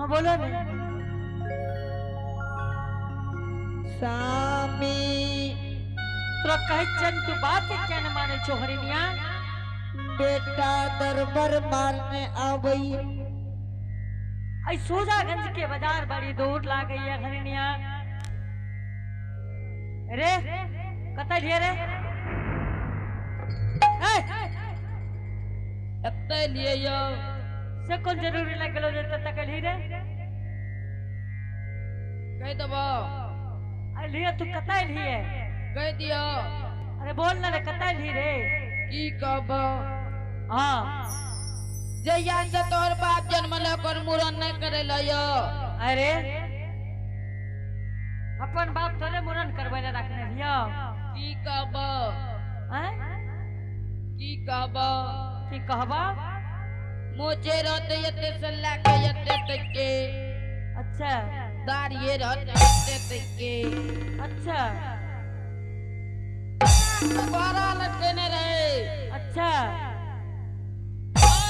हाँ बोलो ना। स्वामी तो कहे चंद तू बात क्या न माने छो हरिनिया। बेटा दरबार मारने आवई। आई सोजागंज के बाजार बड़ी दूर ला गई है हरिनिया। रे कतई लिए रे अत्ते लिए यो से कौन जरूरी लगलो जे तक ली रे कह दबो। आई लिए तू कतई लिए कह दियो। अरे बोल ना रे कतई ली रे की कहबो। हाँ जया से तोर बाप जन्मल कर मुरन नहीं करेला यो। अरे अपन बाप तोरे मुरन करवाने रखने दिया। की कहबो। हैं की कहबो। की कहबा मोचे रहते यते सल्ला के यते तके। अच्छा दाढ़ी रहते यते तके। अच्छा बारा लगने रहे। अच्छा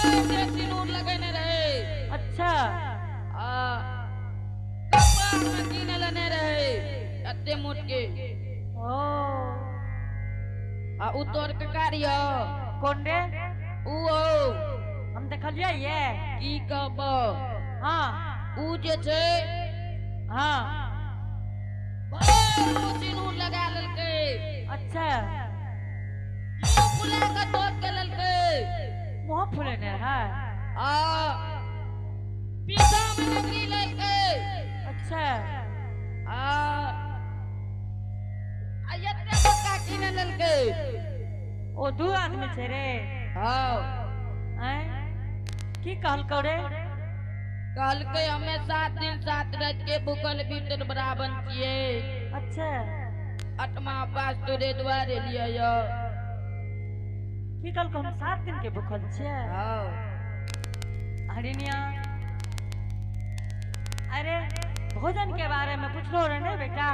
ऐसे सिनूर लगने रहे। अच्छा कपड़ा मकीने लने रहे अत्ते मुट के। ओ उतोर के कारियो कौन रे उओ हम देखलिए ये की कहबो। हाँ ऊ जे छे हाँ बहुत सिनूर लगा ललके। अच्छा मुंह फुला के तोप के ललके। मुँह फुले ने है पीछा में नगरी ललके। अच्छा यत्ते पक्का कीने ललके। ओ दो आदमी छे रे हाँ हैं की कहल करे कल के हमें 7 दिन 7 रात के भूखल भीतर बराबर किए। अच्छा 8वां पास तोरे द्वारे लिया यो। की कहल को हम 7 दिन के भूखल छे। हाँ हरिनिया अरे भोजन के बारे में पूछलो रे ने बेटा।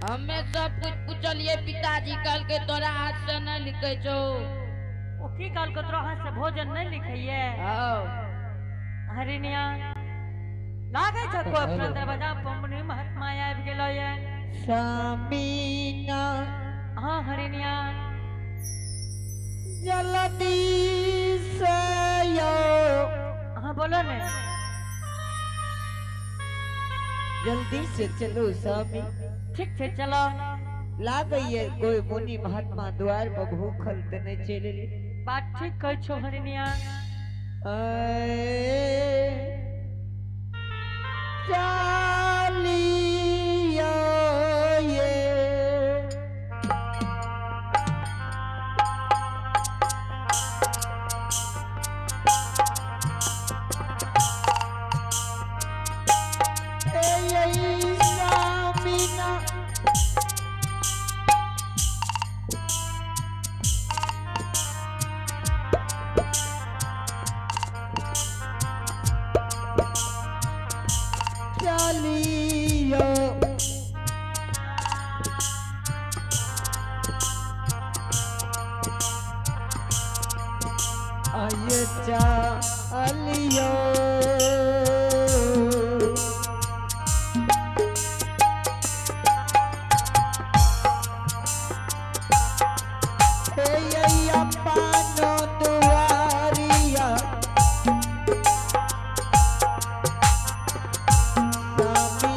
हमें सब कुछ पूछलिए पिताजी कल के तोरा हाथ से न लिखे छो। ओ की कहल को तोरा हाथ से भोजन नहीं लिखइए। हाँ हरिनिया लागे छ को अपना दरवाजा पमनी महात्मा आबि गेलो ये। स्वामीना हाँ हरिनिया जल्दी से यो। हाँ बोलो ने जल्दी से चलो स्वामी। ठीक है चलो ला गई है कोई मुनि महात्मा द्वार पर भूखल तने चले। बात ठीक कह छो हरिनिया। चालियो ये चालियो पानो दुआरिया स्वामी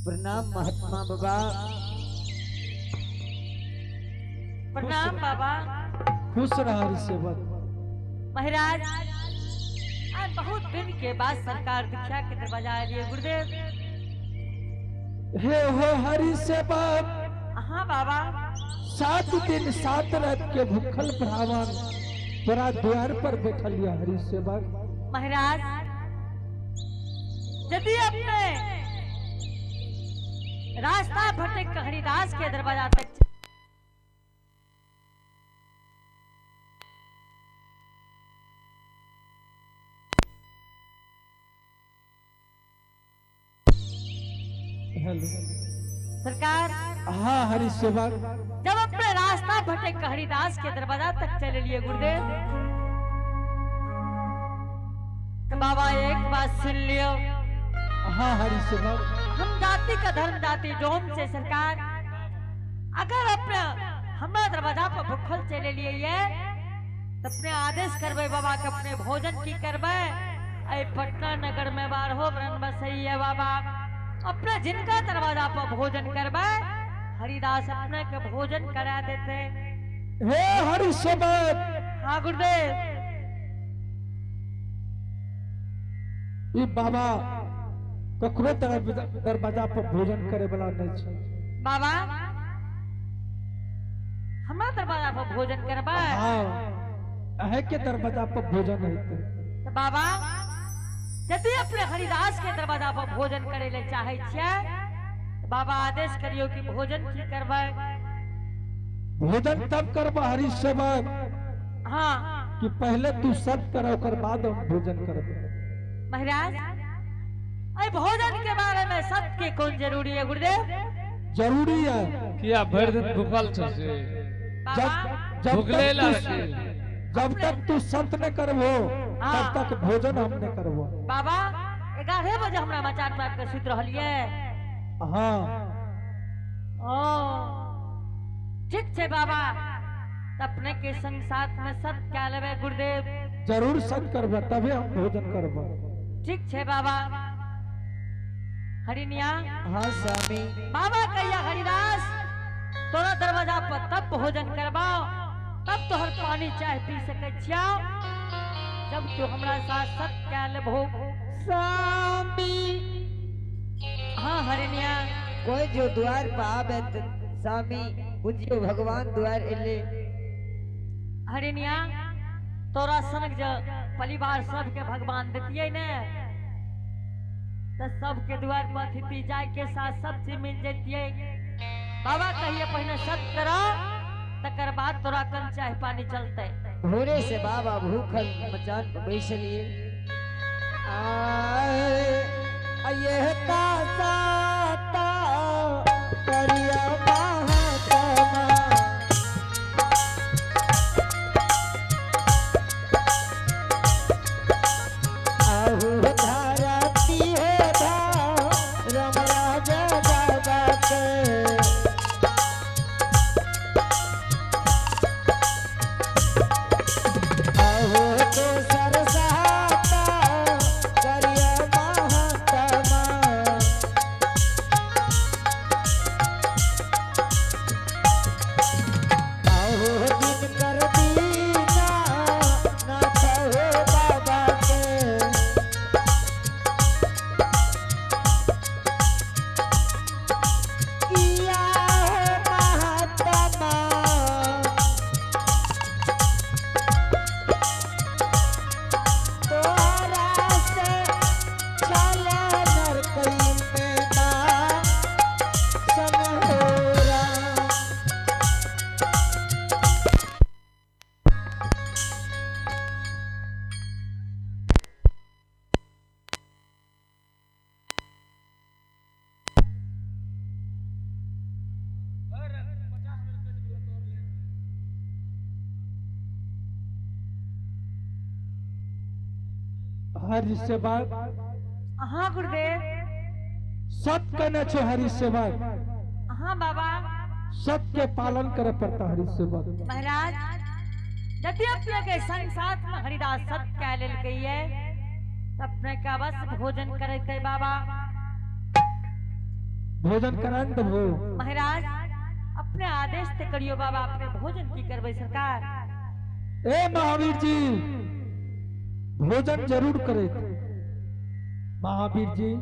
प्रणाम महात्मा बाबा। प्रणाम बाबा। खुश रहा सेवक। महाराज आज बहुत दिन के बाद सरकार दीक्षा के दरवाजा आए लिए गुरुदेव। हे हो हरि सेवक। हाँ बाबा। 7 दिन 7 रात के भूखल ब्राह्मण तोरा द्वार पर बैठल लिया हरि सेवक। महाराज यदि अपने रास्ता भटक कर हरिदास के दरवाजा तक सरकार। हाँ हरि सेवक। जब अपने रास्ता भटक कर हरिदास के दरवाजा तक चले लिए गुरुदेव तो बाबा एक बात सुन लियो। हाँ हरि सेवक। हम जाति का धर्म जाति डोम से सरकार अगर अपने हमारा दरवाजा पर भूखल चले लिए ये तो अपने आदेश करबे बाबा के अपने भोजन की करबे। ऐ पटना नगर में बार हो ब्रह्म बसई है बाबा अपने जिनका दरवाजा पर भोजन करबे हरिदास अपने के भोजन करा देते। हे हरि सेवक। हाँ गुरुदेव। ई बाबा ककरो दरवाजा पर भोजन करे वाला नहीं छै। बाबा हमारा दरवाजा पर भोजन करबे। हाँ अहे के दरवाजा पर भोजन हेतै तो बाबा यदि अपने हरिदास के दरवाजा पर भोजन करे ले चाहे छियै तो बाबा आदेश करियो कि भोजन की करबे। भोजन तब करबा हरि सेवक। हाँ कि पहले तू सब कर ओकर बाद हम भोजन करब। महाराज ऐ भोजन के बारे में सबके कौन जरूरी है गुरुदेव। जरूरी है किया भर दिन भूखल छ से बाबा भूखले लगे। जब तक तू संत न करबो तब तक भोजन हम न करबो। बाबा 11 बजे हमरा मचान पर के सुत रहलिए। हाँ ओ ठीक छे बाबा त अपने के संग साथ में सब क्या लेबे गुरुदेव। जरूर संत करबो तबे हम भोजन करबो। ठीक छे बाबा। हरिनिया। हाँ स्वामी। बाबा कहिया हरिदास तोरा दरवाजा पर तब भोजन करबाओ तब तोहर पानी चाय पी सके छिया जब तू हमरा साथ सब क्या लेबो स्वामी। हाँ हरिनिया। कोई जो द्वार पर आवे तो स्वामी बुझियो भगवान द्वार एले। हरिनिया तोरा सनक जो परिवार सबके भगवान देतिये ने तो सबके द्वार पर अतिथि जाय के साथ सब चीज मिल जतिये। बाबा कहिए पहले सब करो तकर बाद तोरा कन चाय पानी चलते। भोरे से बाबा भूखल मचान पर बैठलिए। ये साता करिया महात्मा आहु धारती है धाम राजा बाबा के। हरि सेवक। हाँ गुरुदेव। सत कहने छे हरि सेवक। हाँ बाबा। सत के पालन करे पड़ता हरि सेवक। महाराज यदि अपने के संग साथ में हरिदास सत कह लेल कहिए अपने का बस भोजन करते बाबा भोजन करान देबो। महाराज अपने आदेश ते करियो बाबा, अपने भोजन की करबे सरकार। ए महावीर जी भोजन जरूर करे। महावीर जी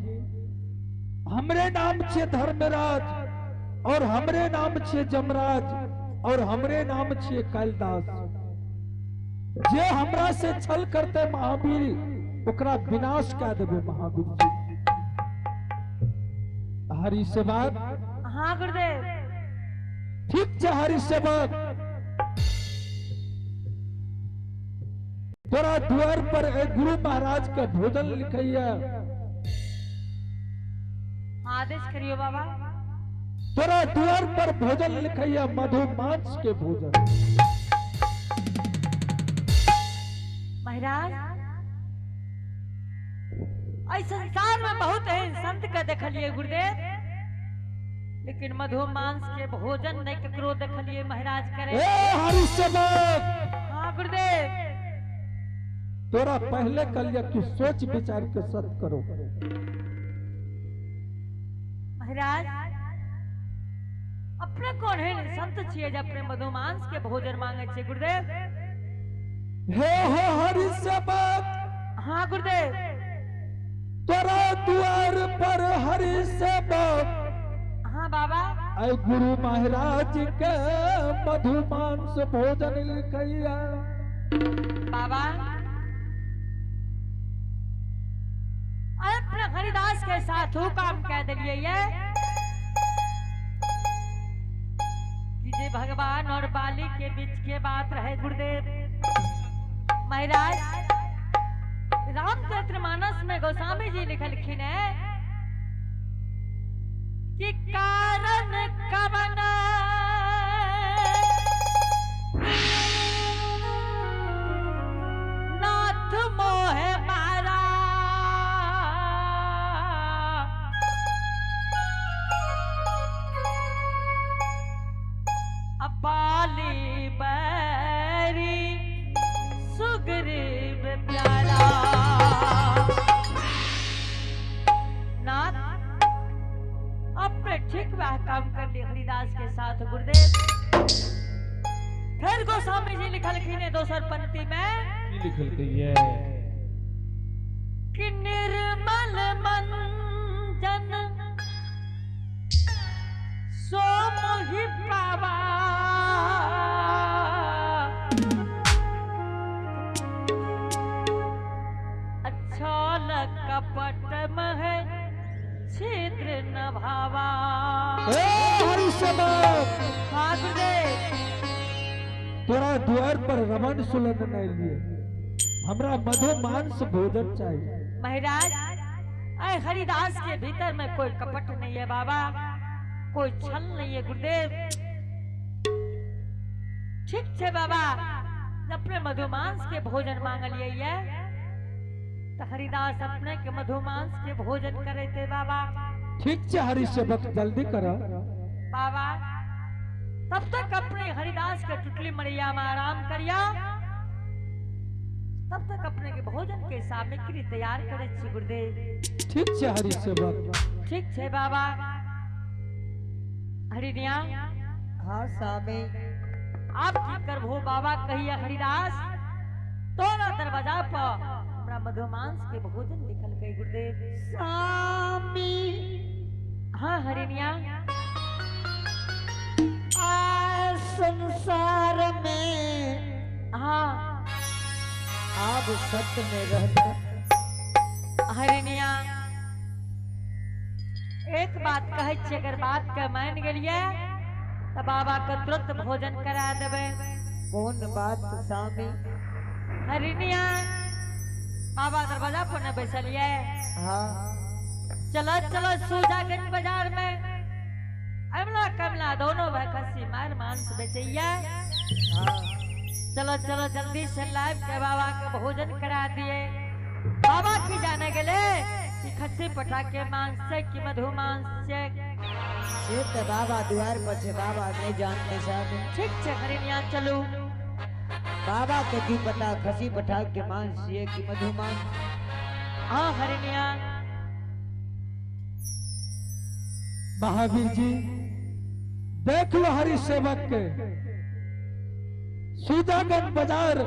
हमरे नाम छे धर्मराज और हमरे नाम छे जमराज और हमरे नाम छे कालिदास। जे हमरा से छल करते महावीर ओकरा विनाश कर देबे महावीर जी। हरि सेवक। हाँ गुरुदेव। ठीक छे हरि सेवक, तोरा द्वार पर एक गुरु महाराज का भोजन लिखैया। आदेश करियो बाबा। तोरा द्वार पर भोजन लिखैया, मधु मांस के भोजन। महाराज इस संसार में बहुत है संत के देखलिए गुरुदेव, लेकिन मधु मांस के भोजन नहीं ककरो देखलिए महाराज करे। ए हरि सेवक। हाँ गुरुदेव। तोरा पहले कलिया की सोच विचार के सत करो। महाराज अपने कौन है संत छिए जब अपने मधु मांस के भोजन मांगे छे गुरुदेव। हे हो हरि सेवक। हाँ गुरुदेव। तोरा द्वार पर हरि सेवक। हाँ बाबा। ऐ गुरु महाराज के मधु मांस भोजन लिखैया। बाबा अपने हरिदास के साथ वो काम कह दिलिए ये कि जे भगवान और बाली के बीच के बात रहे गुरुदेव। महाराज रामचरितमानस में गोस्वामी जी लिखलखिन है कि कारण कवन नाथ मोहे मारा, बाली बैरी सुग्रीव प्यारा। नाथ अपने ठीक वह काम कर लिए हरिदास के साथ गुरुदेव। फिर गोस्वामी जी लिखलखिन है दोसर पंक्ति में की लिखल गई है कि निर्मल मन जन सो मोहि पावा, अच्छल कपट मह छिद्र न भावा। ए हरि सेवक। हाँ गुरुदेव। तोरा द्वार पर रमन सुलन नहीं लिए, हमरा मधु मांस भोजन चाहिए। महाराज ऐ हरिदास के भीतर में कोई कपट नहीं है बाबा, कोई छल नहीं है गुरुदेव। ठीक छे बाबा, जब अपने मधुमांस के भोजन मांग लिए तो हरिदास अपने के मधुमांस के भोजन करे थे बाबा। ठीक छे हरि सेवक, जल्दी करो बाबा। तब तक अपने हरिदास के टुटली मरिया में आराम करिया, तब तक अपने के भोजन के सामग्री तैयार करे छी गुरुदेव। ठीक छे हरि सेवक। ठीक छे बाबा। हरिनिया। हाँ स्वामी। आप की करबो बाबा कहिए हरिदास, तोरा दरवाजा पर हमरा मधुमांस के भोजन लिखल गई गुरुदेव। स्वामी। हाँ हरिनिया। आज संसार में हाँ आप सत्य में रहते। हरिनिया एक बात कहे छी, अगर बात के मान गेलिए तो बाबा के तुरंत भोजन करा देवे। कौन बात स्वामी? हरिनिया बाबा दरवाजा पर न बैसलिए। हाँ। चलो चलो सूजागंज बाजार में अमला कमला दोनों भाई खस्सी मार मांस बेचैया। हाँ। चलो चलो जल्दी से लाइव के बाबा के भोजन करा दिए। बाबा की जाने के लिए कि खस्सी पटा के मांस से कि मधु मांस से। ये तो बाबा द्वार पर छे, बाबा नहीं जानते स्वामी। ठीक छे हरिनिया चलू। बाबा के की पता खसी पठा के मांस ये कि मधु मांस। हाँ हरिनिया। महावीर जी देख लो हरि सेवक के सुजागन बाजार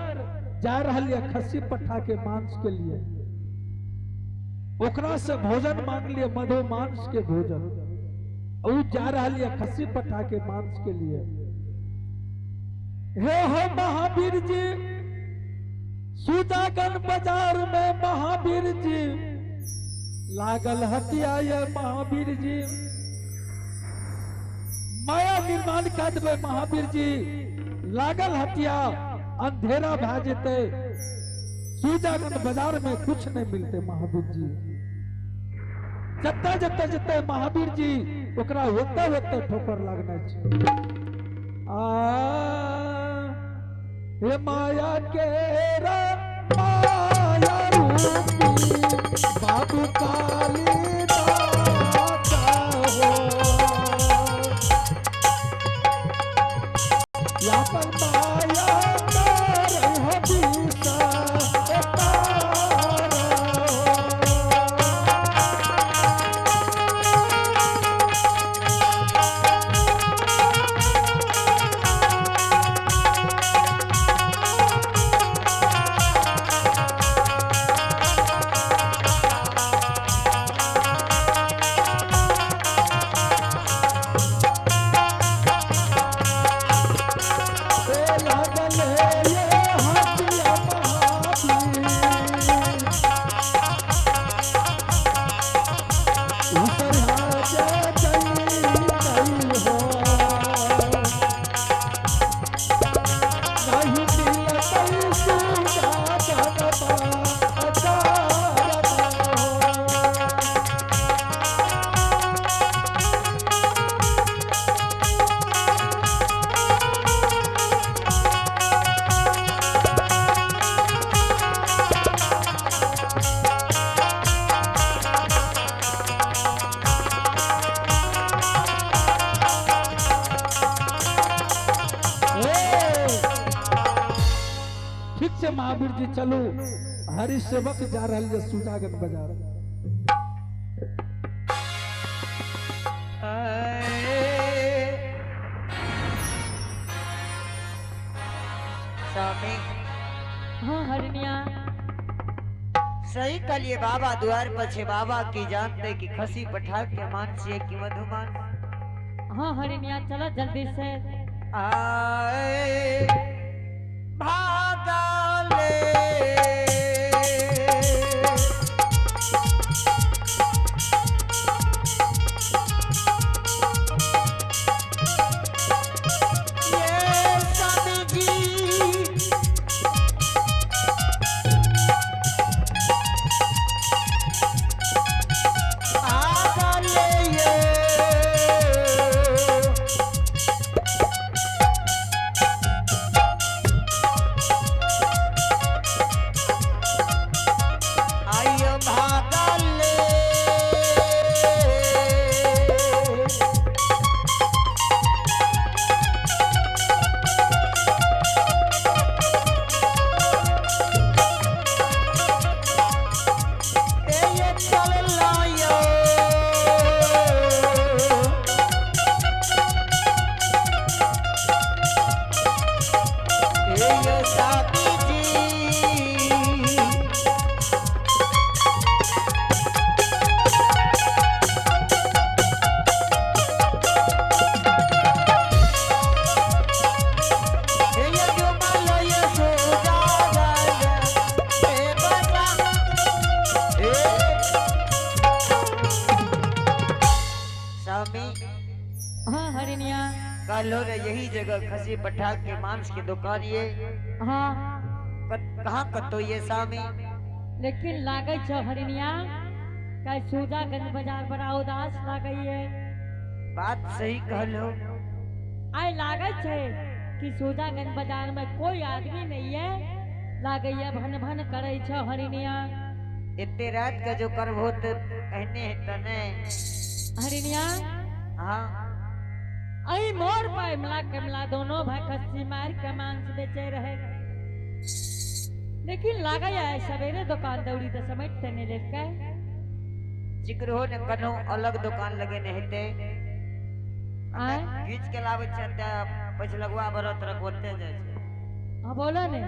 जा रहा है खस्सी पट्ठा के मांस के लिए, ओकरा से भोजन मांग लिए, मधु मांस के भोजन, और जा रहा है खस्सी पट्ठा के मांस के लिए। हे हो महावीर जी, सुजागन बाजार में महावीर जी लागल हटिया ये महावीर जी, माया निर्माण कर देवे महावीर जी, लागल हटिया अंधेरा भा जेते, सुजागन बाजार में कुछ नहीं मिलते महावीर जी। जत्ता जत्ता जत्ता महावीर जी ओकरा होते होते ठोकर लगना छै। हे माया के माया रूपी बाबू काली दाता हो, या पर माया महावीर जी चलो हरि सेवक जा रहा है सुजागन बाजार। स्वामी हाँ हरिनिया सही कलिए बाबा द्वार पर छे, बाबा की जानते कि खसी पठा के मांस है कि मधुमान। हाँ हरिनिया चलो जल्दी से। आए भागा ले ये स्वामी जी आगा ले ये हाँ हरिनिया कल हो यही जगह खसी पठा के मांस की दुकान ये हाँ कहाँ कतो ये स्वामी। लेकिन लागे छो हरिनिया कई सुजागन बाजार बड़ा उदास लागे है। बात सही कहलो। आई लागे छे कि सुजागन बाजार में कोई आदमी नहीं है, लागे है भन भन करे छो हरिनिया। इतने रात का जो करबो तो कहने है तने हरिनिया। हाँ आई मोर पाए मिला कमला दोनों भाई खस्सी मार के मांस बेचे रहे, लेकिन लागा है सवेरे दुकान दौड़ी तो समेटते नहीं लेके जिक्र हो न कनो अलग दुकान लगे नहीं थे। आय खींच के लावे छे त पछलगवा भरत रखवते जाय छे। हाँ बोलो ने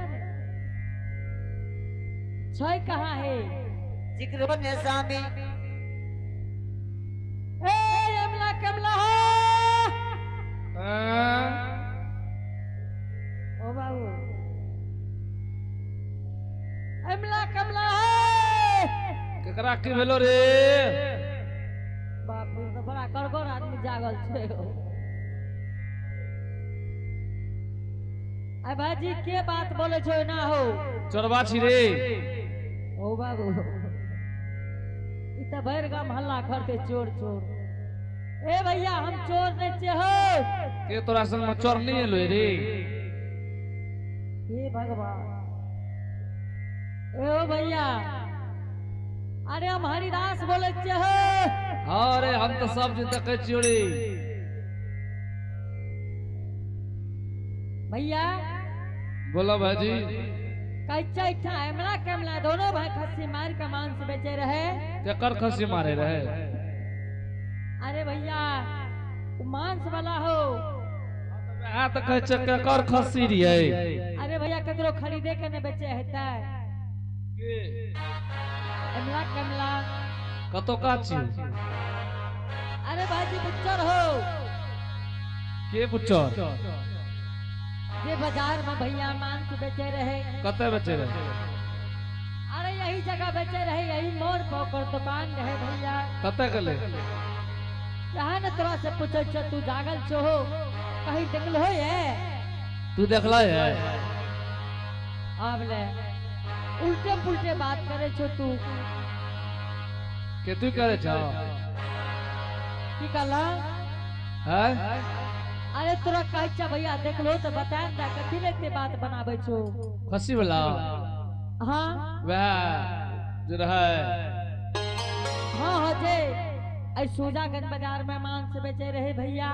छै कहाँ है जिक्र ने स्वामी ए यमला कमला हो ओ बाबू यमला कमला हो केकरा की भेलो रे? बाप रे तो बड़ा करगोर आदमी जागल छे आई भाजी के बात बोले छो ना हो चोरबा छी रे। ओ बाबू इ त भैर गाम हल्ला करते चोर चोर। ए भैया हम चोर नहीं छे हो। के तोरा संग में चोर नहीं एलो रे? हे भगवान ए ओ भैया अरे हम हरिदास बोले छे हो। अरे हम तो सब चीज देखे छियो रे। भैया बोलो भाजी। कैचा इठा एमला कमला दोनों भाई खस्सी मार के मांस बेचे रहे। केकर खसी मारे रहे? अरे भैया वो मांस वाला हो। आ त कह छ केकर खसी रिए? अरे भैया ककरो खरीदे के न बेचे हेता के एमला कमला कतो का छी? अरे भाजी बुच्चर हो के बुच्चर? जे बाजार में भैया मांस बेचे रहे। कते बेचे रहे? अरे यही जगह बेचे रहे यही मोड़ पर ओकर दुकान रहे भैया। कते गले? यहाँ न तोरा से पूछे छो तू जागल छो हो कहीं देखल हो ये? तू देखला है? अब ले उल्टे पुल्टे बात करे छो तू। के तू करे छ? की कहला? हैं? अरे तोरा कहे छ भैया देखलो तो बता दा कथी लेते बात बनावे छो? खसी वाला? हाँ वह जो रहे। हाँ हाँ जे आई सोजागंज बाजार में मांस बेचे रहे भैया।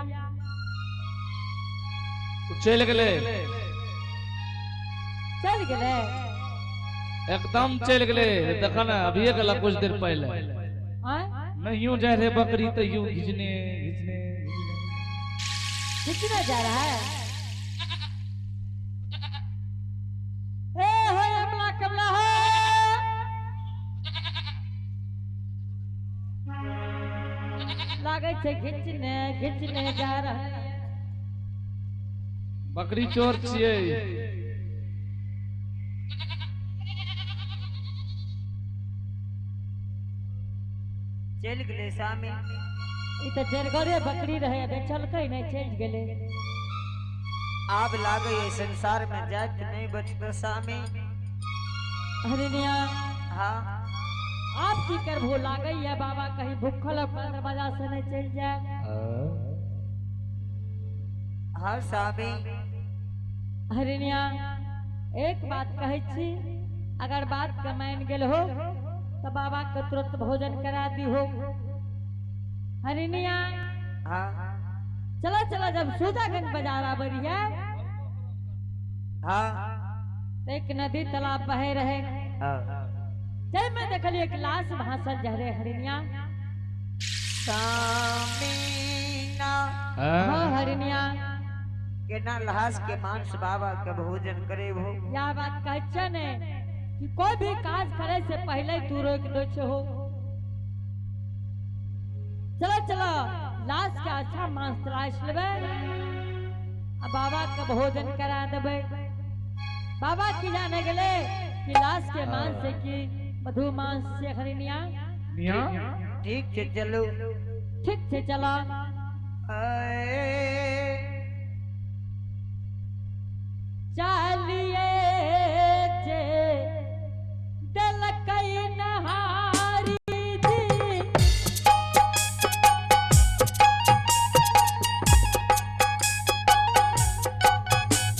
चल गले? चल गए एकदम चल गले। देखा ना अभी गला कुछ देर पहले। नहीं यूं जा रहे बकरी तो यूं घिचने घिचने कितना जा रहा है? ए हो अमला कमला हो लागे छे घिचने घिचने जा रहा है। बकरी चोर छिए। चल गले स्वामी। इ त जरगरे बकरी रहे बेचलकै नहीं चल गेले। आब लागे ये संसार में जात नहीं बचता स्वामी। हरिनिया हाँ आप की करबो लागे या बाबा कहीं भूखल अपना दरवाजा से नहीं चल जाए। हाँ स्वामी। हरिनिया एक बात कहे छी अगर बात के मान गेल हो तो बाबा के तुरंत भोजन करा दी हो। हरिनिया हाँ चला चला जब सोजागंज बाजार आबरिया हाँ तो एक नदी तालाब बहे रहे। हाँ। जब मैं देखली एक लाश भासल जहरे हरिनिया। सामीना हाँ हरिनिया के ना लहास के मांस बाबा के भोजन करे हो। या बात कहे ने कि कोई भी काज करे से पहले तू रोक दो हो। चलो चलो लाश के अच्छा मांस तलाश लेबे अब बाबा के भोजन करा देबे। बाबा की जाने गेले कि लाश के मांस से की मधु मांस से हरिनिया। निया ठीक है चलो। ठीक से चला चलिए जे दिल कई नहारी जी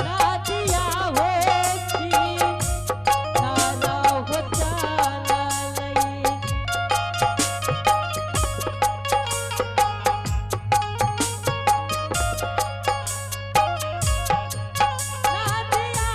रातिया हो की नाना हो चला लई। रातिया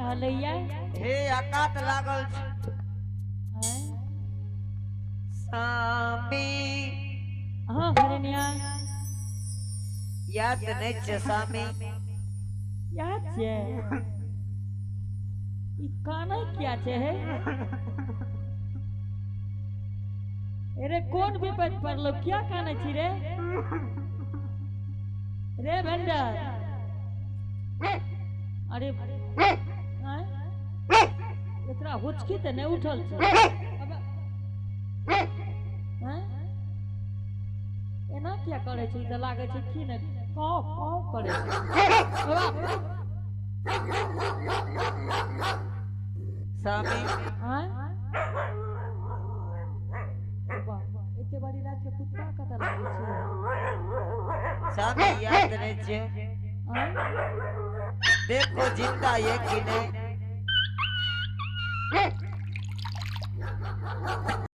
रहले ये हे अकात लागल छै। हैं? सामी हाँ हरनिया याद नहीं छै सामी। याद छे ई काना क्या छे हे अरे कौन विपद पड़लो क्या काना छी रे रे भंडार अरे हैं? एकरा हुचकी त नहीं उठल छै हैं? एना क्या करे छै त लागे छै कि ने काव काव करे छै सामी हैं? एते बड़ी रात के कुत्ता कत लागे छै सामी याद नहीं छै। हैं? देखो जिंदा ये कि नहीं।